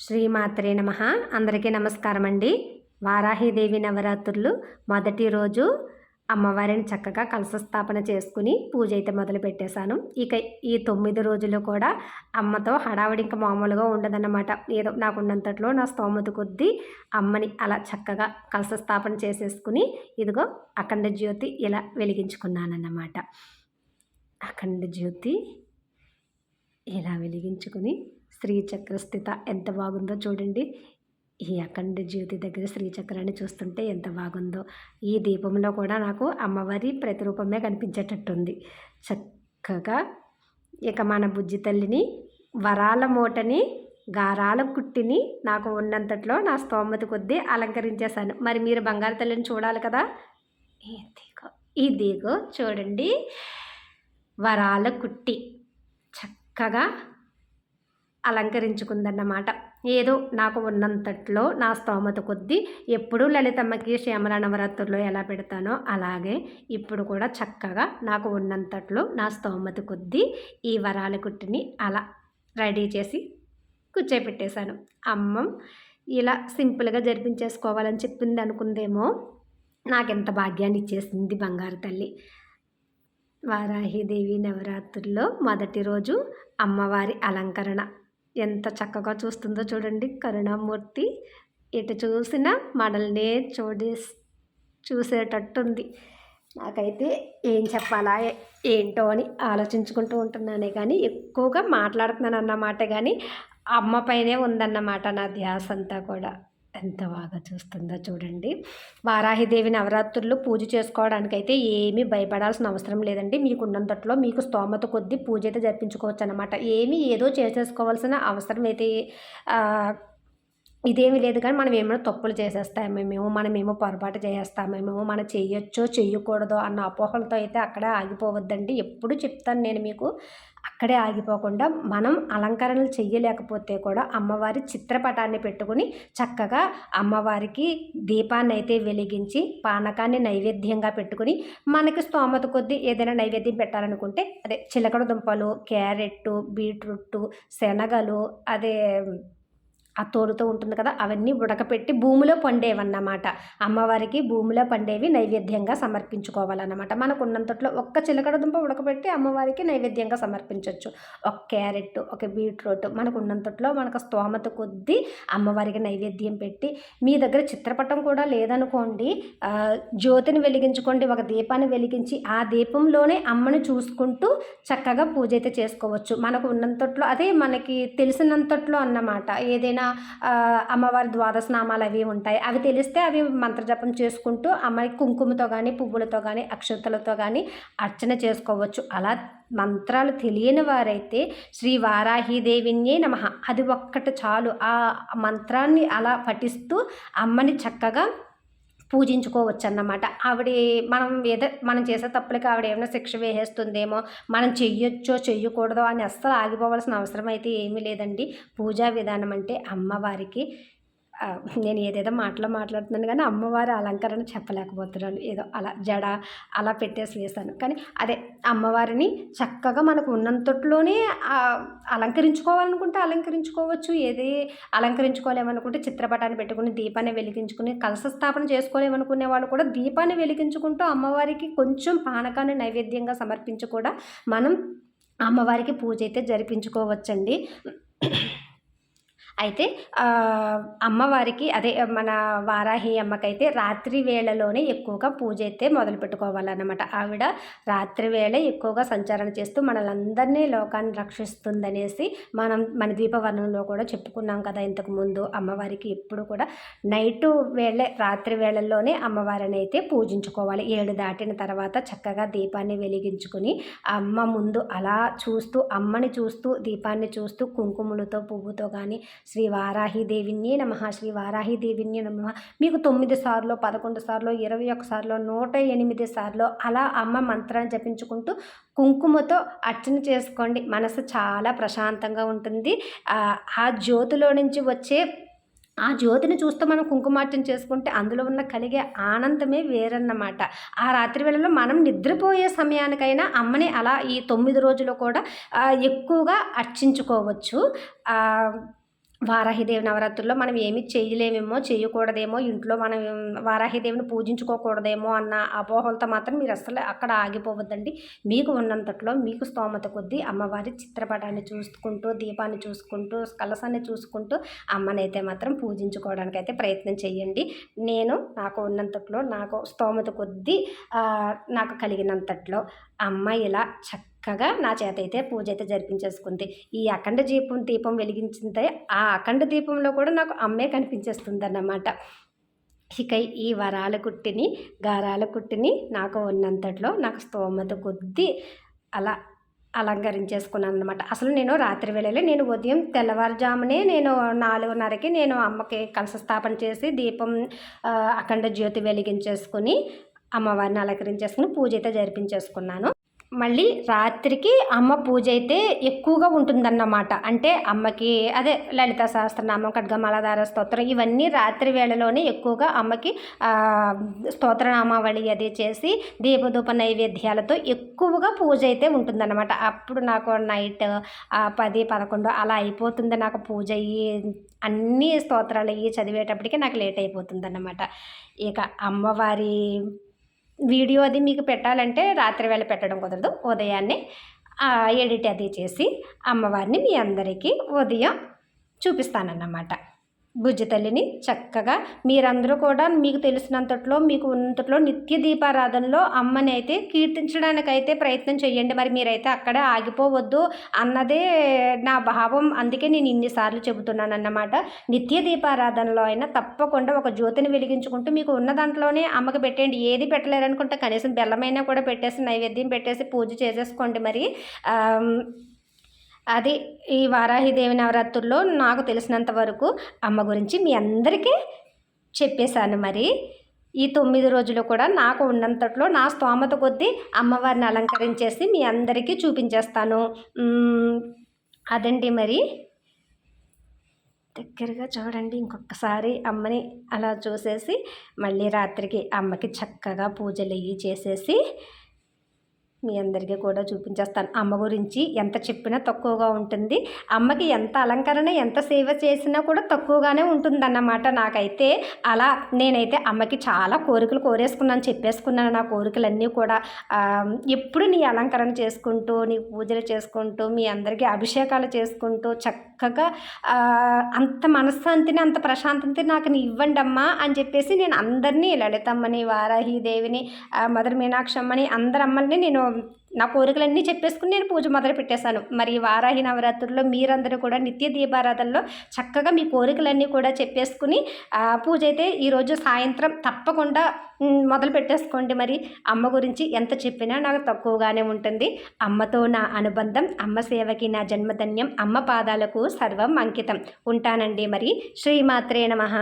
శ్రీమాత్రే నమః. అందరికీ నమస్కారం అండి. వారాహిదేవి నవరాత్రులు మొదటి రోజు అమ్మవారిని చక్కగా కలశ స్థాపన చేసుకుని పూజ అయితే మొదలు పెట్టేశాను. ఇక ఈ 9 రోజులు కూడా అమ్మతో హడావిడి ఇంకా మామూలుగా ఉండదన్నమాట. ఏదో నాకున్నంతట్లో నా స్తోమత కొద్దీ అమ్మని అలా చక్కగా కలశ స్థాపన చేసేసుకుని ఇదిగో అఖండ జ్యోతి ఇలా వెలిగించుకున్నానన్నమాట. అఖండ జ్యోతి ఇలా వెలిగించుకుని శ్రీచక్ర స్థిత ఎంత బాగుందో చూడండి. ఈ అఖండ జ్యోతి దగ్గర శ్రీచక్రాన్ని చూస్తుంటే ఎంత బాగుందో. ఈ దీపంలో కూడా నాకు అమ్మవారి ప్రతిరూపమే కనిపించేటట్టుంది. చక్కగా ఇక మన బుజ్జి తల్లిని వరాల మూటని గారాల కుట్టిని నాకు ఉన్నంతట్లో నా స్తోమత కొద్దీ అలంకరించేశాను. మరి మీరు బంగారు తల్లిని చూడాలి కదా. ఇదిగో చూడండి, వరాల కుట్టి చక్కగా అలంకరించుకుందన్నమాట. ఏదో నాకు ఉన్నంతట్లో నా స్తోమత కొద్దీ ఎప్పుడూ లలితమ్మకి శ్యామల నవరాత్రుల్లో ఎలా పెడతానో అలాగే ఇప్పుడు కూడా చక్కగా నాకు ఉన్నంతట్లో నా స్తోమత కొద్దీ ఈ వరాల కుట్టిని అలా రెడీ చేసి కూర్చోపెట్టేశాను. అమ్మ ఇలా సింపుల్గా జరిపించేసుకోవాలని చెప్పింది అనుకుందేమో, నాకెంత భాగ్యాన్ని ఇచ్చేసింది బంగారు తల్లి. వారాహిదేవి నవరాత్రుల్లో మొదటి రోజు అమ్మవారి అలంకరణ ఎంత చక్కగా చూస్తుందో చూడండి. కరుణామూర్తి ఎటు చూసినా మనల్నే చూసేటట్టుంది. నాకైతే ఏం చెప్పాలా ఏంటో అని ఆలోచించుకుంటూ ఉంటున్నానే కానీ ఎక్కువగా మాట్లాడుతున్నాను అన్నమాట. కానీ అమ్మ పైనే ఉందన్నమాట నా ధ్యాస అంతా కూడా. ఎంత బాగా చూస్తుందో చూడండి. వారాహిదేవి నవరాత్రులు పూజ చేసుకోవడానికైతే ఏమీ భయపడాల్సిన అవసరం లేదండి. మీకున్నంతట్లో మీకు స్తోమత కొద్దీ పూజ అయితే జరిపించుకోవచ్చు అన్నమాట. ఏదో చేసేసుకోవాల్సిన అవసరం అయితే ఇదేమీ లేదు. కానీ మనం ఏమైనా తప్పులు చేసేస్తామేమో, మనమేమో పొరపాటు చేసేస్తామేమో, మనం చేయొచ్చో చెయ్యకూడదో అన్న అపోహలతో అయితే అక్కడే ఆగిపోవద్దండి. ఎప్పుడు చెప్తాను నేను మీకు, అక్కడే ఆగిపోకుండా మనం అలంకరణలు చెయ్యలేకపోతే కూడా అమ్మవారి చిత్రపటాన్ని పెట్టుకుని చక్కగా అమ్మవారికి దీపాన్ని అయితే వెలిగించి పానకాన్ని నైవేద్యంగా పెట్టుకుని మనకి స్తోమత కొద్దీ ఏదైనా నైవేద్యం పెట్టాలనుకుంటే అదే చిలకడ దుంపలు, క్యారెట్టు, బీట్రూట్, శనగలు, అదే ఆ తోలుతో ఉంటుంది కదా, అవన్నీ ఉడకపెట్టి భూమిలో పండేవన్నమాట. అమ్మవారికి భూమిలో పండేవి నైవేద్యంగా సమర్పించుకోవాలన్నమాట. మనకు ఉన్నంతట్లో ఒక్క చిలకడ దుంప ఉడకపెట్టి అమ్మవారికి నైవేద్యంగా సమర్పించవచ్చు. ఒక క్యారెట్, ఒక బీట్రూట్ మనకు ఉన్నంతట్లో మనకు స్తోమత కొద్దీ అమ్మవారికి నైవేద్యం పెట్టి, మీ దగ్గర చిత్రపటం కూడా లేదనుకోండి, జ్యోతిని వెలిగించుకోండి. ఒక దీపాన్ని వెలిగించి ఆ దీపంలోనే అమ్మని చూసుకుంటూ చక్కగా పూజ అయితే చేసుకోవచ్చు. మనకు ఉన్నంతట్లో అదే మనకి తెలిసినంతట్లో అన్నమాట. ఏదైనా అమ్మవారి ద్వాదశ నామాలు అవి ఉంటాయి, అవి తెలిస్తే అవి మంత్రజపం చేసుకుంటూ అమ్మకి కుంకుమతో కానీ పువ్వులతో కానీ అక్షతలతో కానీ అర్చన చేసుకోవచ్చు. అలా మంత్రాలు తెలియని వారైతే శ్రీ వారాహిదేవిన్యే నమః అది ఒక్కటి చాలు. ఆ మంత్రాన్ని అలా పఠిస్తూ అమ్మని చక్కగా పూజించుకోవచ్చు అన్నమాట. మనం చేసే తప్పులకి ఆవిడ ఏమైనా శిక్ష వేసేస్తుందేమో, మనం చెయ్యొచ్చో చెయ్యకూడదో అని అస్సలు ఆగిపోవాల్సిన అవసరం అయితే ఏమీ లేదండి. పూజా విధానం అంటే అమ్మవారికి నేను ఏదేదో మాట్లాడుతున్నాను కానీ అమ్మవారి అలంకరణ చెప్పలేకపోతున్నాను. ఏదో అలా జడ అలా పెట్టేసి వేశాను. కానీ అదే అమ్మవారిని చక్కగా మనకు ఉన్నంతట్లోనే అలంకరించుకోవాలనుకుంటే అలంకరించుకోవచ్చు. ఏది అలంకరించుకోలేమనుకుంటే చిత్రపటాన్ని పెట్టుకుని దీపాన్ని వెలిగించుకుని కలశ స్థాపన చేసుకోలేమనుకునే వాళ్ళు కూడా దీపాన్ని వెలిగించుకుంటూ అమ్మవారికి కొంచెం పానకాన్ని నైవేద్యంగా సమర్పించి కూడా మనం అమ్మవారికి పూజ అయితే జరిపించుకోవచ్చండి. అయితే అమ్మవారికి అదే మన వారాహి అమ్మకైతే రాత్రి వేళలోనే ఎక్కువగా పూజ అయితే మొదలు పెట్టుకోవాలన్నమాట. ఆవిడ రాత్రి వేళ ఎక్కువగా సంచారణ చేస్తూ మనలందరినీ లోకాన్ని రక్షిస్తుందనేసి మన దీపవర్ణంలో కూడా చెప్పుకున్నాం కదా ఇంతకుముందు. అమ్మవారికి ఎప్పుడు కూడా రాత్రి వేళల్లోనే అమ్మవారిని అయితే పూజించుకోవాలి. 7 దాటిన తర్వాత చక్కగా దీపాన్ని వెలిగించుకుని అమ్మ ముందు అలా చూస్తూ అమ్మని చూస్తూ దీపాన్ని చూస్తూ కుంకుమలతో పువ్వుతో కానీ శ్రీ వారాహిదేవిన్యే నమః, శ్రీ వారాహిదేవిన్యే నమః మీకు 9 సార్లు, 11 సార్లు, 21 సార్లు, 108 సార్లు అలా అమ్మ మంత్రాన్ని జపించుకుంటూ కుంకుమతో అర్చన చేసుకోండి. మనసు చాలా ప్రశాంతంగా ఉంటుంది. ఆ జ్యోతిలో నుంచి వచ్చే ఆ జ్యోతిని చూస్తూ మనం కుంకుమార్చన చేసుకుంటే అందులో ఉన్న కలిగే ఆనందమే వేరన్నమాట. ఆ రాత్రి వేళలో మనం నిద్రపోయే సమయానికైనా అమ్మని అలా ఈ 9 రోజులు కూడా ఎక్కువగా అర్చించుకోవచ్చు. వారాహిదేవి నవరాత్రుల్లో మనం ఏమి చేయలేమేమో, చేయకూడదేమో, ఇంట్లో మనం వారాహిదేవిని పూజించుకోకూడదేమో అన్న అపోహలతో మాత్రం మీరు అస్సలు అక్కడ ఆగిపోవద్దండి. మీకు ఉన్నంతట్లో మీకు స్తోమత కొద్దీ అమ్మవారి చిత్రపటాన్ని చూసుకుంటూ, దీపాన్ని చూసుకుంటూ, కలశాన్ని చూసుకుంటూ అమ్మనైతే మాత్రం పూజించుకోవడానికైతే ప్రయత్నం చేయండి. నాకు ఉన్నంతట్లో నాకు స్తోమత కొద్దీ నాకు కలిగినంతట్లో అమ్మ ఇలా చక్కగా నా చేత అయితే పూజ అయితే జరిపించేసుకుంది. ఈ అఖండ దీపం వెలిగించిందే ఆ అఖండ దీపంలో కూడా నాకు అమ్మే కనిపించేస్తుందన్నమాట. ఇక ఈ వరాల కుట్టిని, గారాల కుట్టిని నాకు ఉన్నంతట్లో నాకు స్తోమత కొద్దీ అలా అలంకరించేసుకున్నాను అనమాట. అసలు నేను రాత్రి వేళలే ఉదయం తెల్లవారుజామునే 4:30కి అమ్మకి కలశ స్థాపన చేసి దీపం అఖండ జ్యోతి వెలిగించేసుకుని అమ్మవారిని అలంకరించేసుకుని పూజ అయితే జరిపించేసుకున్నాను. మళ్ళీ రాత్రికి అమ్మ పూజ అయితే ఎక్కువగా ఉంటుందన్నమాట. అంటే అమ్మకి అదే లలితా సహస్రనామం, ఖడ్గమాలాధార స్తోత్రం ఇవన్నీ రాత్రి వేళలోనే ఎక్కువగా అమ్మకి స్తోత్రనామావళి అది చేసి దీపధూప నైవేద్యాలతో ఎక్కువగా పూజ అయితే ఉంటుందన్నమాట. అప్పుడు నాకు నైట్ 10, 11 అలా అయిపోతుంది. నాకు పూజ అయ్యి అన్ని స్తోత్రాలు అయ్యి చదివేటప్పటికి నాకు లేట్ అయిపోతుందన్నమాట. ఇక అమ్మవారి వీడియో అది మీకు పెట్టాలంటే రాత్రి వేళ పెట్టడం కుదరదు. ఉదయాన్నే ఎడిట్ అది చేసి అమ్మవారిని మీ అందరికీ ఉదయం చూపిస్తానన్నమాట. బుజ్జి తల్లిని చక్కగా మీరందరూ కూడా మీకు తెలిసినంతట్లో మీకు ఉన్నంతట్లో నిత్య దీపారాధనలో అమ్మని అయితే కీర్తించడానికైతే ప్రయత్నం చేయండి. మరి మీరైతే అక్కడే ఆగిపోవద్దు అన్నదే నా భావం. అందుకే నేను ఇన్నిసార్లు చెబుతున్నాను అన్నమాట. నిత్య దీపారాధనలో అయినా తప్పకుండా ఒక జ్యోతిని వెలిగించుకుంటూ మీకు ఉన్న దాంట్లోనే అమ్మకి పెట్టేయండి. ఏది పెట్టలేరనుకుంటే కనీసం బెల్లమైనా కూడా పెట్టేసి నైవేద్యం పెట్టేసి పూజ చేసేసుకోండి. మరి అది ఈ వారాహిదేవి నవరాత్రుల్లో నాకు తెలిసినంత వరకు అమ్మ గురించి మీ అందరికీ చెప్పేశాను. మరి ఈ 9 రోజులు కూడా నాకు ఉన్నంతట్లో నా స్తోమత కొద్దీ అమ్మవారిని అలంకరించేసి మీ అందరికీ చూపించేస్తాను. అదండి. మరి దగ్గరగా చూడండి. ఇంకొకసారి అమ్మని అలా చూసేసి మళ్ళీ రాత్రికి అమ్మకి చక్కగా పూజలు అయ్యి చేసేసి మీ అందరికీ కూడా చూపించేస్తాను. అమ్మ గురించి ఎంత చెప్పినా తక్కువగా ఉంటుంది. అమ్మకి ఎంత అలంకరణ ఎంత సేవ చేసినా కూడా తక్కువగానే ఉంటుందన్నమాట. నాకైతే అలా నేనైతే అమ్మకి చాలా కోరికలు కోరేసుకున్నాను, చెప్పేసుకున్నాను. నా కోరికలన్నీ కూడా ఎప్పుడు నీ అలంకరణ చేసుకుంటూ, నీ పూజలు చేసుకుంటూ, మీ అందరికీ అభిషేకాలు చేసుకుంటూ చక్కగా అంత మనశ్శాంతిని అంత ప్రశాంతతని నాకు ఇవ్వండి అమ్మా అని చెప్పేసి నేను అందరినీ లలితమ్మని, వారాహిదేవిని, మదర్ మీనాక్షమ్మని అందరమ్మల్ని నా కోరికలన్నీ చెప్పేసుకుని నేను పూజ మొదలు పెట్టేశాను. మరి వారాహి నవరాత్రుల్లో మీరందరూ కూడా నిత్య దీపారాధనలో చక్కగా మీ కోరికలన్నీ కూడా చెప్పేసుకుని పూజ అయితే ఈరోజు సాయంత్రం తప్పకుండా మొదలు పెట్టేసుకోండి. మరి అమ్మ గురించి ఎంత చెప్పినా నాకు తక్కువగానే ఉంటుంది. అమ్మతో నా అనుబంధం, అమ్మ సేవకి నా జన్మధన్యం, అమ్మ పాదాలకు సర్వం అంకితం. ఉంటానండి. మరి శ్రీమాత్రే నమః.